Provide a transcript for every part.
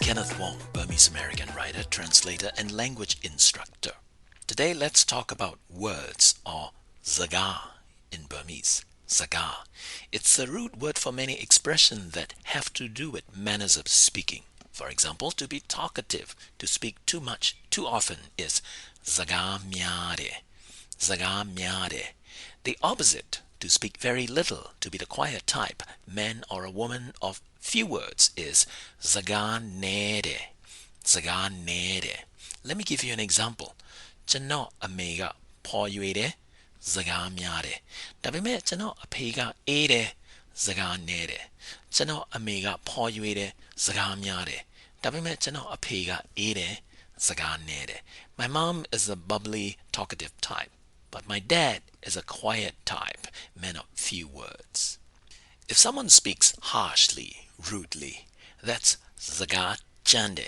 Kenneth Wong, Burmese American writer, translator, and language instructor. Today let's talk about words or zaga in Burmese. Zaga. It's a root word for many expressions that have to do with manners of speaking. For example, to be talkative, to speak too much, too often is zaga myade. Zaga myade. The opposite, to speak very little, to be the quiet type, man or a woman of few words, is zaga nede. Zaga nede. Let me give you an example. ကျွန်တော်အမေကဖော်ရွေတယ်စကားများတယ်ဒါပေမဲ့ကျွန်တော်အဖေကအေးတယ်စကားနည်းတယ်ကျွန်တော်အမေကဖော်ရွေတယ်စကားများတယ်ဒါပေမဲ့ကျွန်တော်အဖေကအေးတယ်စကားနည်းတယ် My mom is a bubbly talkative type but my dad is a quiet type man of few words If someone speaks harshly rudely that's zaga chande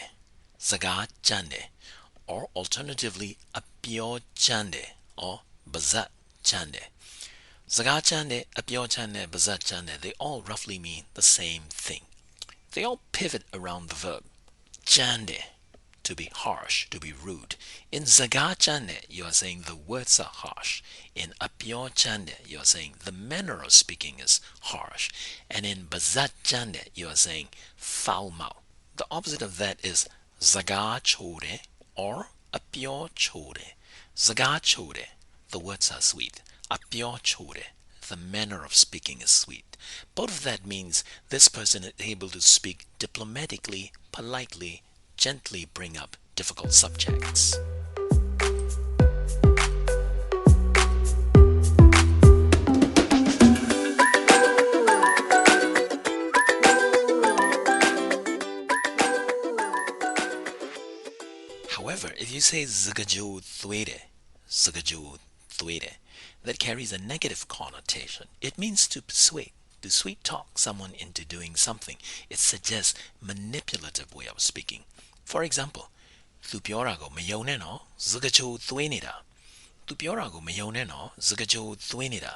or alternatively apyo chande or bazat chande. Zaga chande, apyo chande, bazat chande, they all roughly mean the same thing. They all pivot around the verb chande, to be harsh, to be rude. In zaga chande, you are saying the words are harsh. In apyo chande, you are saying the manner of speaking is harsh. And in bazat chande, you are saying foul mouth. The opposite of that is zaga chode or apyo chode. Zaga chode, the words are sweet. Apyo chode, the manner of speaking is sweet. Both of that means this person is able to speak diplomatically, politely, gently bring up difficult subjects. However, if you say zagajo thuede, that carries a negative connotation. It means to persuade, to sweet talk someone into doing something. It suggests manipulative way of speaking. For example, tuပြောတာကိုမယုံနဲ့နော်စကားကြိုသွေးနေတာ tuပြောတာကိုမယုံနဲ့နော်စကားကြိုသွေးနေတာ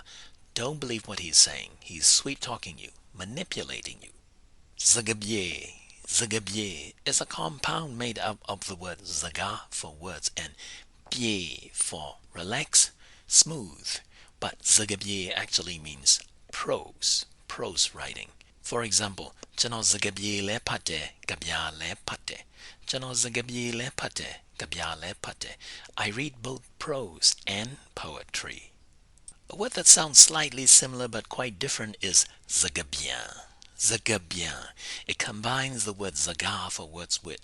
Don't believe what he's saying. He's sweet talking you, manipulating you. Zagabye is a compound made up of the word zaga for words and bye for relax, smooth. But zagabye actually means prose writing. For example,ကျွန်တော်zagabyeလဲဖတ်တယ်ကြပြလဲဖတ်တယ်ကျွန်တော်zagabyeလဲဖတ်တယ်ကြပြလဲဖတ်တယ် I read both prose and poetry. A word that sounds slightly similar but quite different is zagabien. Zagabien. It combines the word zaga for words with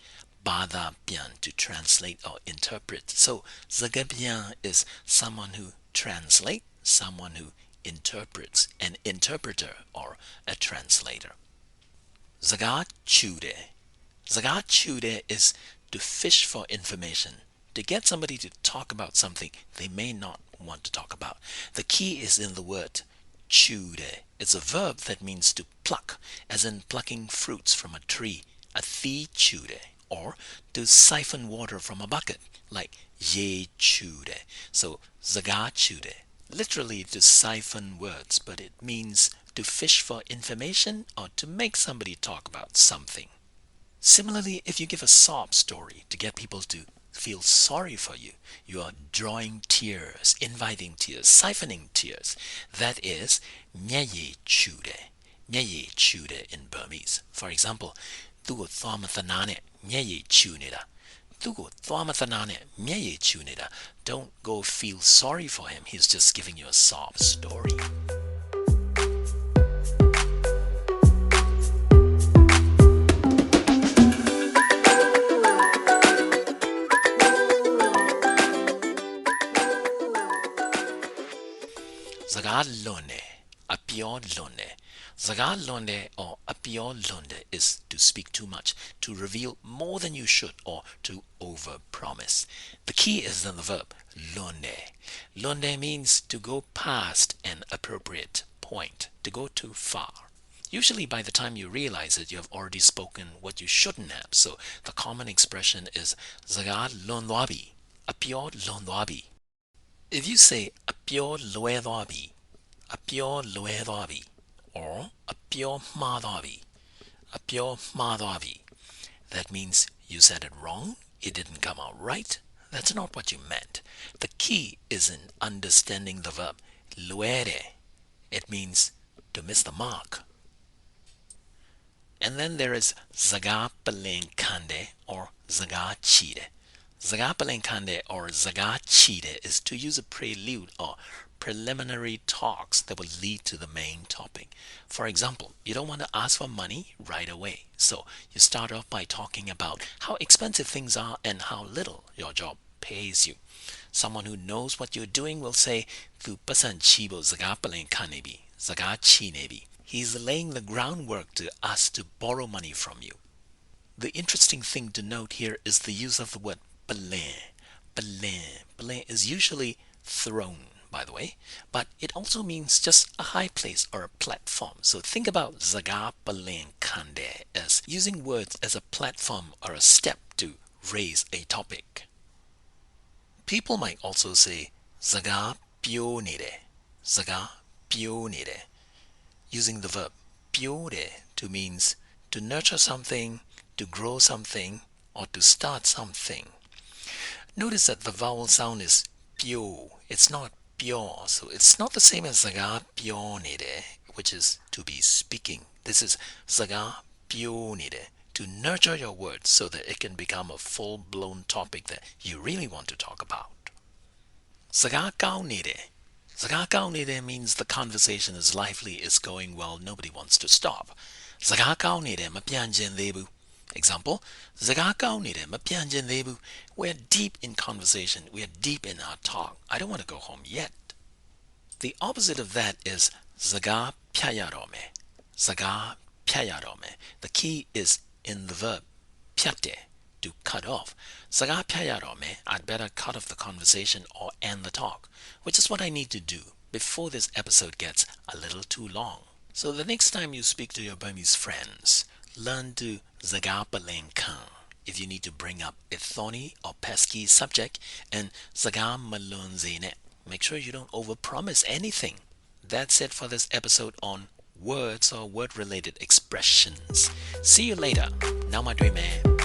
bada bien to translate or interpret. So zagabien is someone who translates, someone who interprets, an interpreter or a translator. Zaga chude. Zaga chude is to fish for information, to get somebody to talk about something they may not want to talk about. The key is in the word chude. It's a verb that means to pluck, as in plucking fruits from a tree, a thi chude, or to siphon water from a bucket, like ye chude. So zaga chude, literally to siphon words, but it means to fish for information or to make somebody talk about something. Similarly, if you give a sob story to get people to feel sorry for you, you are drawing tears, inviting tears, siphoning tears. That is myaye chude in Burmese. For example, tu ko thwa mathana ne myaye chu nida. Tu ko thwa mathana ne myaye chu nida. Don't go feel sorry for him. He's just giving you a sob story. Zaga londe, apyo londe. Zaga londe or apyo londe is to speak too much, to reveal more than you should, or to overpromise. The key is in the verb londe. Londe means to go past an appropriate point, to go too far. Usually by the time you realize it, you have already spoken what you shouldn't have. So the common expression is zaga lonwabi, apyo lonwabi. If you say apyo loewabi, or apyo madwabi, That means you said it wrong, it didn't come out right. That's not what you meant. The key is in understanding the verb luere. It means to miss the mark. And then there is zaga palenkande or zaga chide. Zaga palenkande or zaga chide is to use a prelude or preliminary talks that will lead to the main topic. For example, you don't want to ask for money right away. So you start off by talking about how expensive things are and how little your job pays you. Someone who knows what you're doing will say, "Tu pasan chibo zaga palenkande bi, zaga chine bi." He's laying the groundwork to us to borrow money from you. The interesting thing to note here is the use of the word palen. Palen. Palen is usually throne, by the way, but it also means just a high place or a platform. So think about zaga palen kande as using words as a platform or a step to raise a topic. People might also say zaga pionire. Zaga pionire. Using the verb piore to means to nurture something, to grow something, or to start something. Notice that the vowel sound is pio. It's not pure, so it's not the same as zaga pionire, which is to be speaking. This is zaga pionire, to nurture your words so that it can become a full-blown topic that you really want to talk about. Zaga kaunire. Zaga kaunire means the conversation is lively, is going well, nobody wants to stop. Zaga kaunire mapyanjin debu. Example, zaga kaunire mapyanjin debu. We're deep in conversation, we're deep in our talk. I don't want to go home yet. The opposite of that is zaga pyayarome. Zaga pyayarome. The key is in the verb pyate, to cut off. Zaga pyayarome, I'd better cut off the conversation or end the talk, which is what I need to do before this episode gets a little too long. So the next time you speak to your Burmese friends, learn to zaga palenkan if you need to bring up a thorny or pesky subject, and zaga malunzene. Make sure you don't overpromise anything. That's it for this episode on words or word-related expressions. See you later. Now my dream man.